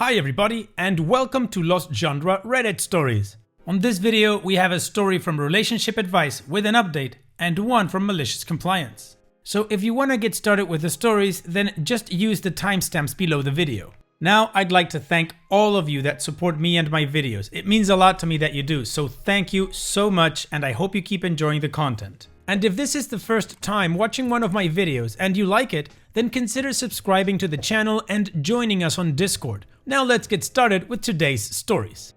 Hi everybody and welcome to Lost Genre Reddit Stories. On this video we have a story from Relationship Advice with an update and one from Malicious Compliance. So if you want to get started with the stories, then just use the timestamps below the video. Now I'd like to thank all of you that support me and my videos. It means a lot to me that you do, so thank you so much and I hope you keep enjoying the content. And if this is the first time watching one of my videos and you like it, then consider subscribing to the channel and joining us on Discord. Now let's get started with today's stories.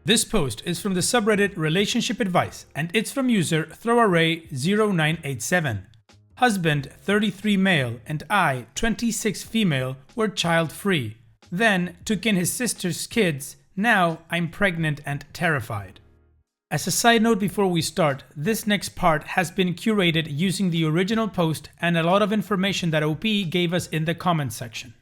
This post is from the subreddit Relationship Advice and it's from user ThrowArray0987. Husband 33 male and I 26 female were child free. Then took in his sister's kids. Now I'm pregnant and terrified. As a side note before we start, this next part has been curated using the original post and a lot of information that OP gave us in the comment section.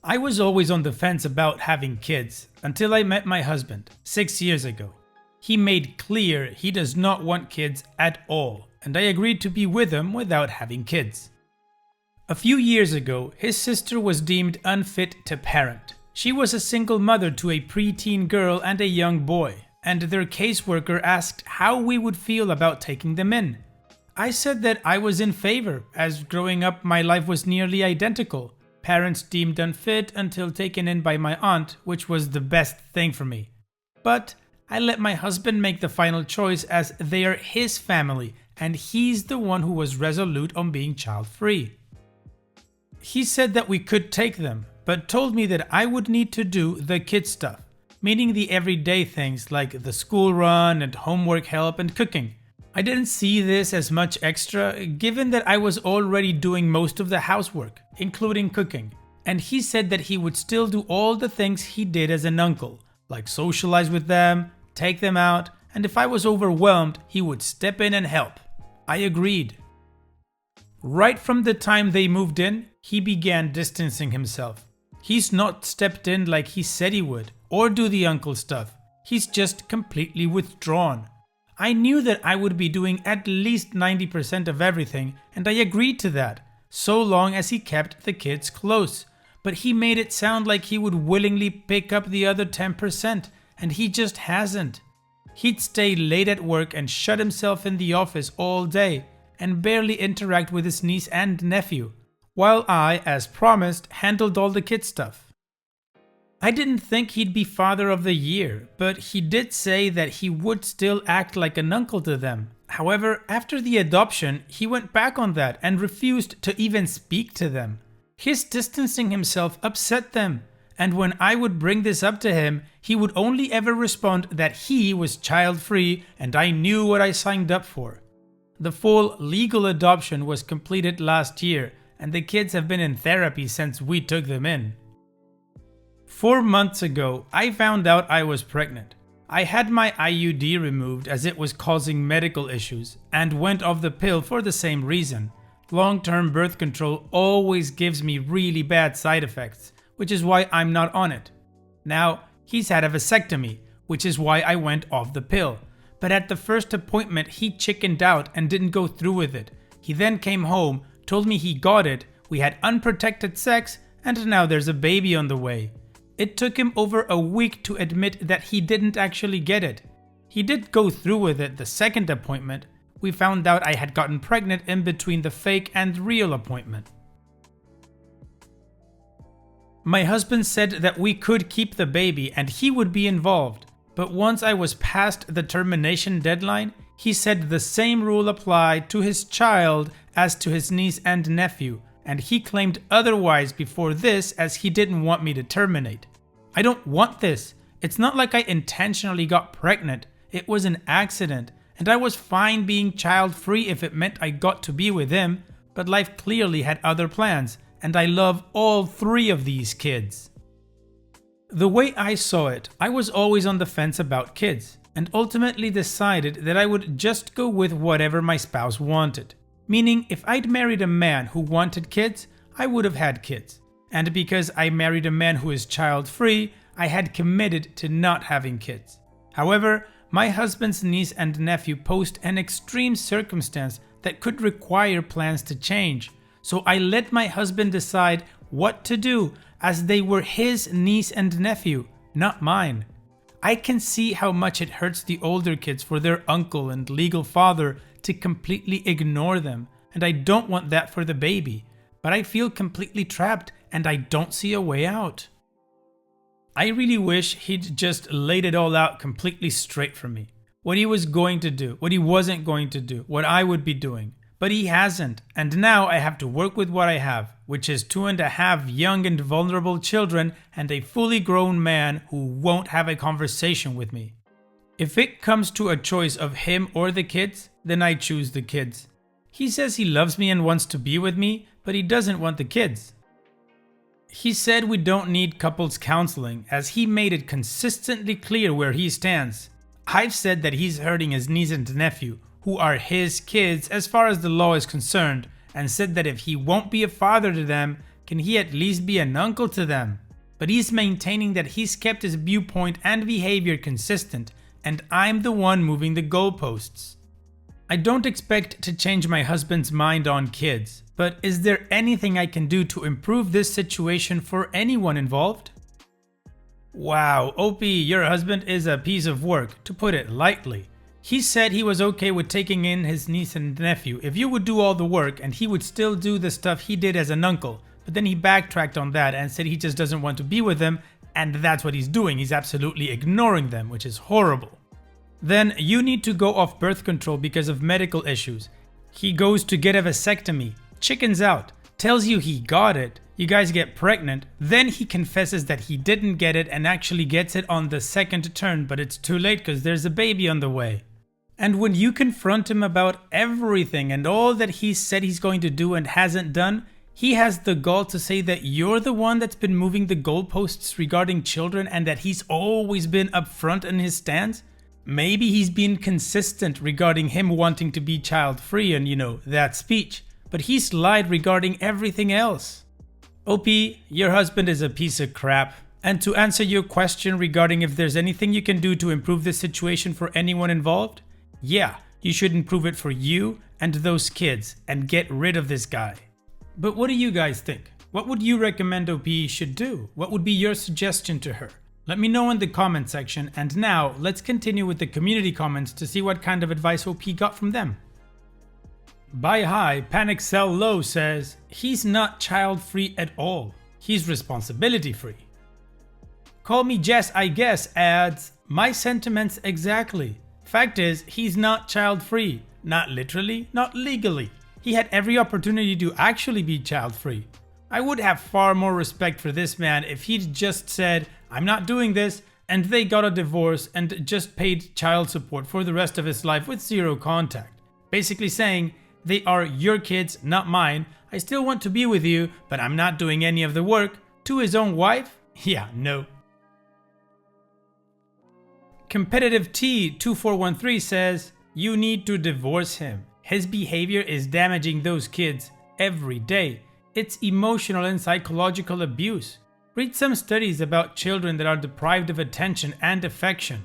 I was always on the fence about having kids until I met my husband 6 years ago. He made clear he does not want kids at all, and I agreed to be with him without having kids. A few years ago, his sister was deemed unfit to parent. She was a single mother to a preteen girl and a young boy, and their caseworker asked how we would feel about taking them in. I said that I was in favor, as growing up my life was nearly identical. Parents deemed unfit until taken in by my aunt, which was the best thing for me. But I let my husband make the final choice as they are his family and he's the one who was resolute on being child-free. He said that we could take them, but told me that I would need to do the kid stuff, meaning the everyday things like the school run and homework help and cooking. I didn't see this as much extra, given that I was already doing most of the housework, including cooking, and he said that he would still do all the things he did as an uncle, like socialize with them, take them out, and if I was overwhelmed, he would step in and help. I agreed. Right from the time they moved in, he began distancing himself. He's not stepped in like he said he would, or do the uncle stuff. He's just completely withdrawn. I knew that I would be doing at least 90% of everything, and I agreed to that, so long as he kept the kids close. But he made it sound like he would willingly pick up the other 10%, and he just hasn't. He'd stay late at work and shut himself in the office all day, and barely interact with his niece and nephew, while I, as promised, handled all the kid stuff. I didn't think he'd be father of the year, but he did say that he would still act like an uncle to them. However, after the adoption, he went back on that and refused to even speak to them. His distancing himself upset them, and when I would bring this up to him, he would only ever respond that he was child-free and I knew what I signed up for. The full legal adoption was completed last year, and the kids have been in therapy since we took them in. 4 months ago, I found out I was pregnant. I had my IUD removed as it was causing medical issues and went off the pill for the same reason. Long-term birth control always gives me really bad side effects, which is why I'm not on it. Now, he's had a vasectomy, which is why I went off the pill. But at the first appointment, he chickened out and didn't go through with it. He then came home, told me he got it, we had unprotected sex, and now there's a baby on the way. It took him over a week to admit that he didn't actually get it. He did go through with it the second appointment. We found out I had gotten pregnant in between the fake and real appointment. My husband said that we could keep the baby and he would be involved, but once I was past the termination deadline, he said the same rule applied to his child as to his niece and nephew, and he claimed otherwise before this as he didn't want me to terminate. I don't want this. It's not like I intentionally got pregnant. It was an accident, and I was fine being child-free if it meant I got to be with him, but life clearly had other plans, and I love all 3 of these kids. The way I saw it, I was always on the fence about kids, and ultimately decided that I would just go with whatever my spouse wanted. Meaning, if I'd married a man who wanted kids, I would have had kids. And because I married a man who is child-free, I had committed to not having kids. However, my husband's niece and nephew posed an extreme circumstance that could require plans to change. So I let my husband decide what to do as they were his niece and nephew, not mine. I can see how much it hurts the older kids for their uncle and legal father to completely ignore them, and I don't want that for the baby, but I feel completely trapped and I don't see a way out. I really wish he'd just laid it all out completely straight for me. What he was going to do, what he wasn't going to do, what I would be doing. But he hasn't, and now I have to work with what I have, which is 2.5 young and vulnerable children and a fully grown man who won't have a conversation with me. If it comes to a choice of him or the kids, then I choose the kids. He says he loves me and wants to be with me, but he doesn't want the kids. He said we don't need couples counseling, as he made it consistently clear where he stands. I've said that he's hurting his niece and nephew, who are his kids as far as the law is concerned, and said that if he won't be a father to them, can he at least be an uncle to them? But he's maintaining that he's kept his viewpoint and behavior consistent, and I'm the one moving the goalposts. I don't expect to change my husband's mind on kids, but is there anything I can do to improve this situation for anyone involved? Wow, OP, your husband is a piece of work, to put it lightly. He said he was okay with taking in his niece and nephew if you would do all the work, and he would still do the stuff he did as an uncle, but then he backtracked on that and said he just doesn't want to be with them, and that's what he's doing. He's absolutely ignoring them, which is horrible. Then you need to go off birth control because of medical issues. He goes to get a vasectomy, chickens out, tells you he got it, you guys get pregnant, then he confesses that he didn't get it and actually gets it on the second turn, but it's too late because there's a baby on the way. And when you confront him about everything and all that he said he's going to do and hasn't done, he has the gall to say that you're the one that's been moving the goalposts regarding children and that he's always been upfront in his stance. Maybe he's been consistent regarding him wanting to be child-free and, that speech, but he's lied regarding everything else. OP, your husband is a piece of crap. And to answer your question regarding if there's anything you can do to improve this situation for anyone involved, yeah, you should improve it for you and those kids and get rid of this guy. But what do you guys think? What would you recommend OP should do? What would be your suggestion to her? Let me know in the comment section, and now let's continue with the community comments to see what kind of advice OP got from them. Buy High Panic Sell Low says, he's not child free at all. He's responsibility free. Call Me Jess I Guess adds, my sentiments exactly. Fact is, he's not child free. Not literally, not legally. He had every opportunity to actually be child free. I would have far more respect for this man if he'd just said, I'm not doing this, and they got a divorce and just paid child support for the rest of his life with zero contact. Basically saying, they are your kids, not mine. I still want to be with you, but I'm not doing any of the work. To his own wife? Yeah, no. Competitive T2413 says, you need to divorce him. His behavior is damaging those kids every day. It's emotional and psychological abuse. Read some studies about children that are deprived of attention and affection.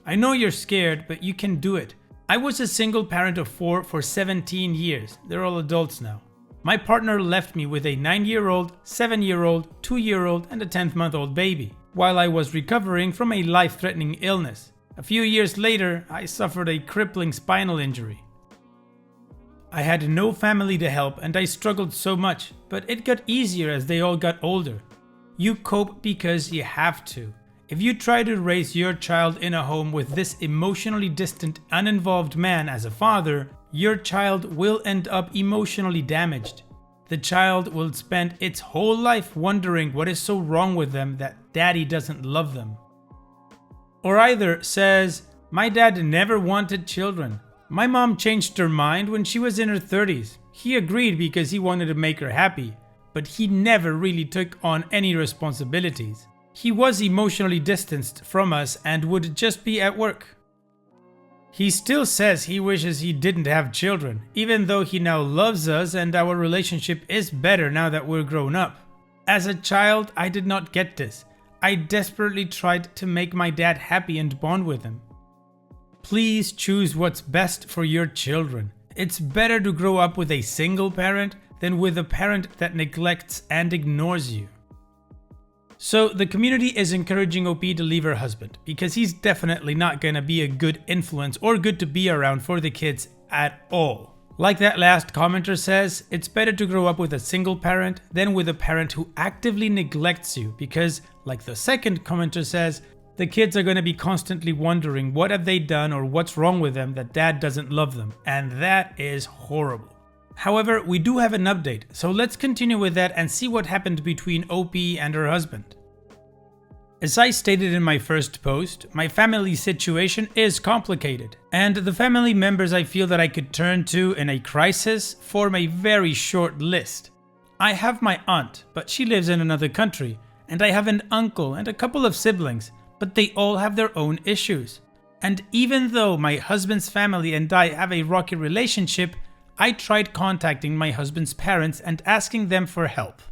I know you're scared, but you can do it. I was a single parent of 4 for 17 years. They're all adults now. My partner left me with a 9-year-old, 7-year-old, 2-year-old, and a 10-month-old baby, while I was recovering from a life-threatening illness. A few years later, I suffered a crippling spinal injury. I had no family to help and I struggled so much, but it got easier as they all got older. You cope because you have to. If you try to raise your child in a home with this emotionally distant, uninvolved man as a father, your child will end up emotionally damaged. The child will spend its whole life wondering what is so wrong with them that daddy doesn't love them. Or either says, my dad never wanted children. My mom changed her mind when she was in her 30s. He agreed because he wanted to make her happy, but he never really took on any responsibilities. He was emotionally distanced from us and would just be at work. He still says he wishes he didn't have children, even though he now loves us and our relationship is better now that we're grown up. As a child, I did not get this. I desperately tried to make my dad happy and bond with him. Please choose what's best for your children. It's better to grow up with a single parent than with a parent that neglects and ignores you. So the community is encouraging OP to leave her husband because he's definitely not gonna be a good influence or good to be around for the kids at all. Like that last commenter says, it's better to grow up with a single parent than with a parent who actively neglects you because, like the second commenter says, the kids are gonna be constantly wondering what have they done or what's wrong with them that dad doesn't love them, and that is horrible. However, we do have an update, so let's continue with that and see what happened between OP and her husband. As I stated in my first post, my family situation is complicated, and the family members I feel that I could turn to in a crisis form a very short list. I have my aunt, but she lives in another country, and I have an uncle and a couple of siblings, but they all have their own issues. And even though my husband's family and I have a rocky relationship, I tried contacting my husband's parents and asking them for help.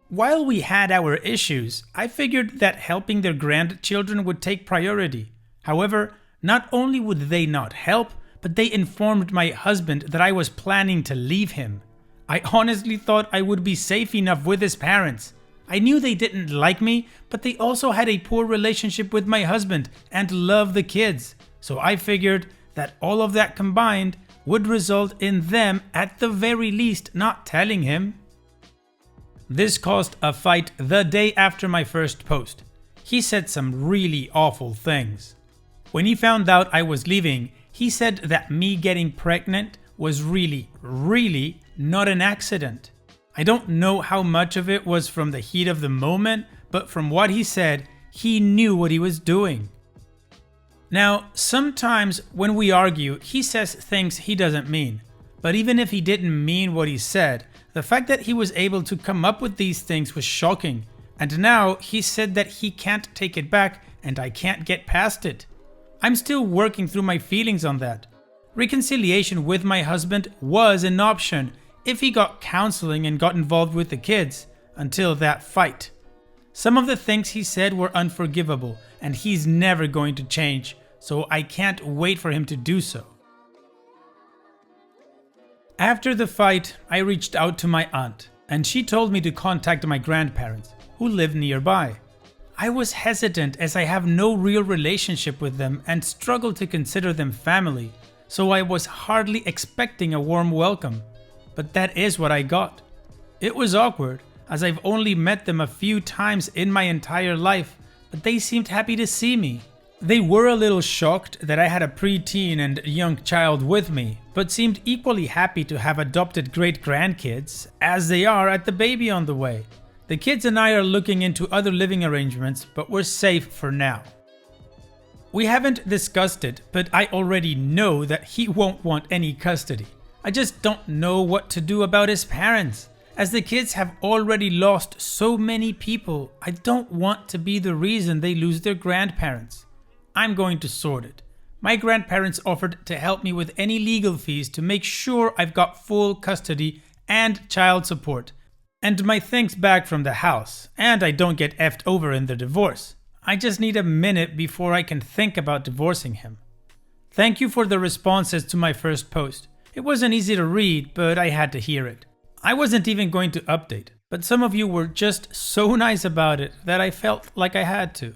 While we had our issues, I figured that helping their grandchildren would take priority. However, not only would they not help, but they informed my husband that I was planning to leave him. I honestly thought I would be safe enough with his parents. I knew they didn't like me, but they also had a poor relationship with my husband and love the kids. So I figured that all of that combined would result in them, at the very least, not telling him. This caused a fight the day after my first post. He said some really awful things. When he found out I was leaving, he said that me getting pregnant was really not an accident. I don't know how much of it was from the heat of the moment, but from what he said, he knew what he was doing. Now, sometimes when we argue, he says things he doesn't mean. But even if he didn't mean what he said, the fact that he was able to come up with these things was shocking. And now he said that he can't take it back and I can't get past it. I'm still working through my feelings on that. Reconciliation with my husband was an option if he got counseling and got involved with the kids, until that fight. Some of the things he said were unforgivable and he's never going to change. So I can't wait for him to do so. After the fight, I reached out to my aunt, and she told me to contact my grandparents, who live nearby. I was hesitant as I have no real relationship with them and struggle to consider them family, so I was hardly expecting a warm welcome. But that is what I got. It was awkward, as I've only met them a few times in my entire life, but they seemed happy to see me. They were a little shocked that I had a preteen and young child with me, but seemed equally happy to have adopted great-grandkids, as they are at the baby on the way. The kids and I are looking into other living arrangements, but we're safe for now. We haven't discussed it, but I already know that he won't want any custody. I just don't know what to do about his parents. As the kids have already lost so many people, I don't want to be the reason they lose their grandparents. I'm going to sort it. My grandparents offered to help me with any legal fees to make sure I've got full custody and child support, and my things back from the house, and I don't get effed over in the divorce. I just need a minute before I can think about divorcing him. Thank you for the responses to my first post. It wasn't easy to read, but I had to hear it. I wasn't even going to update, but some of you were just so nice about it that I felt like I had to.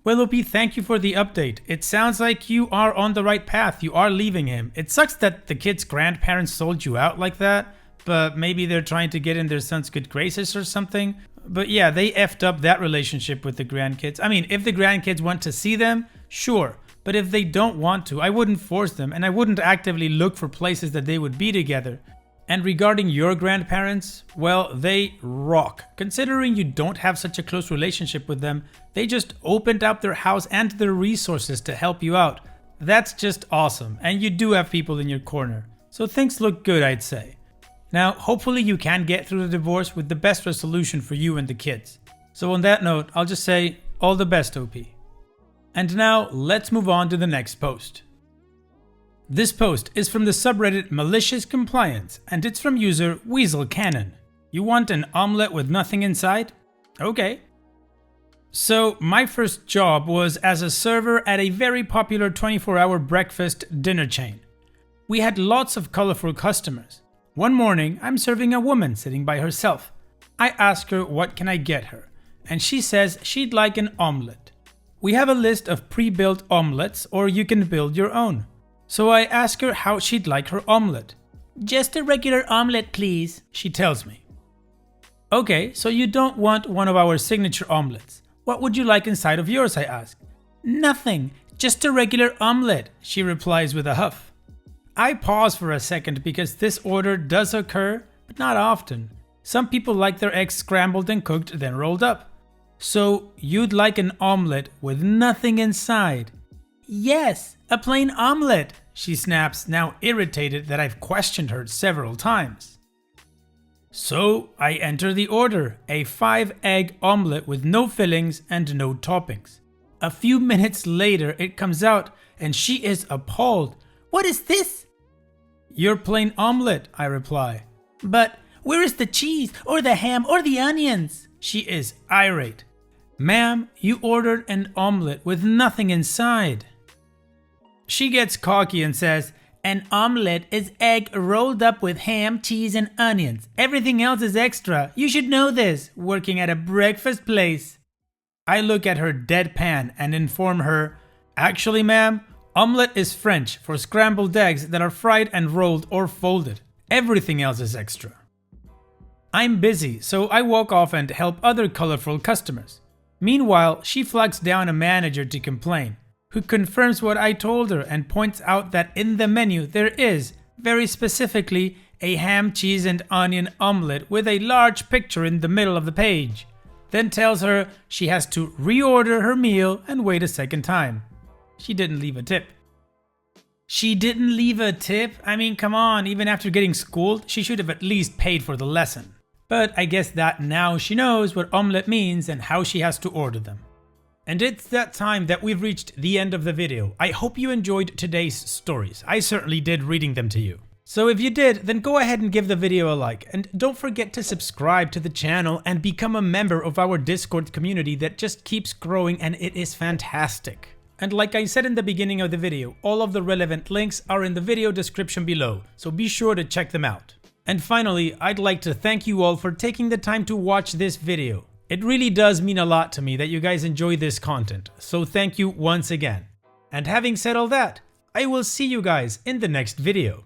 Well, OP, thank you for the update. It sounds like you are on the right path. You are leaving him. It sucks that the kid's grandparents sold you out like that, but maybe they're trying to get in their son's good graces or something. But yeah, they effed up that relationship with the grandkids. I mean, if the grandkids want to see them, sure. But if they don't want to, I wouldn't force them, and I wouldn't actively look for places that they would be together. And regarding your grandparents, well, they rock. Considering you don't have such a close relationship with them, they just opened up their house and their resources to help you out. That's just awesome, and you do have people in your corner. So things look good, I'd say. Now, hopefully you can get through the divorce with the best resolution for you and the kids. So on that note, I'll just say, all the best, OP. And now, let's move on to the next post. This post is from the subreddit Malicious Compliance, and it's from user Weasel Cannon. You want an omelette with nothing inside? Okay. So, my first job was as a server at a very popular 24-hour breakfast dinner chain. We had lots of colorful customers. One morning, I'm serving a woman sitting by herself. I ask her what can I get her, and she says she'd like an omelette. We have a list of pre-built omelettes, or you can build your own. So I ask her how she'd like her omelette. Just a regular omelette, please, she tells me. Okay, so you don't want one of our signature omelettes. What would you like inside of yours, I ask. Nothing, just a regular omelette, she replies with a huff. I pause for a second because this order does occur, but not often. Some people like their eggs scrambled and cooked, then rolled up. So you'd like an omelette with nothing inside? Yes, a plain omelette, she snaps, now irritated that I've questioned her several times. So I enter the order, a 5-egg omelette with no fillings and no toppings. A few minutes later it comes out and she is appalled. What is this? Your plain omelette, I reply. But where is the cheese or the ham or the onions? She is irate. Ma'am, you ordered an omelette with nothing inside. She gets cocky and says, an omelette is egg rolled up with ham, cheese, and onions. Everything else is extra. You should know this, working at a breakfast place. I look at her deadpan and inform her, actually ma'am, omelette is French for scrambled eggs that are fried and rolled or folded. Everything else is extra. I'm busy, so I walk off and help other colorful customers. Meanwhile, she flags down a manager to complain, who confirms what I told her and points out that in the menu there is, very specifically, a ham, cheese, and onion omelette with a large picture in the middle of the page. Then tells her she has to reorder her meal and wait a second time. She didn't leave a tip. She didn't leave a tip? I mean, come on, even after getting schooled, she should have at least paid for the lesson. But I guess that now she knows what omelette means and how she has to order them. And it's that time that we've reached the end of the video. I hope you enjoyed today's stories. I certainly did reading them to you. So if you did, then go ahead and give the video a like. And don't forget to subscribe to the channel and become a member of our Discord community that just keeps growing and it is fantastic. And like I said in the beginning of the video, all of the relevant links are in the video description below, so be sure to check them out. And finally, I'd like to thank you all for taking the time to watch this video. It really does mean a lot to me that you guys enjoy this content, so thank you once again. And having said all that, I will see you guys in the next video.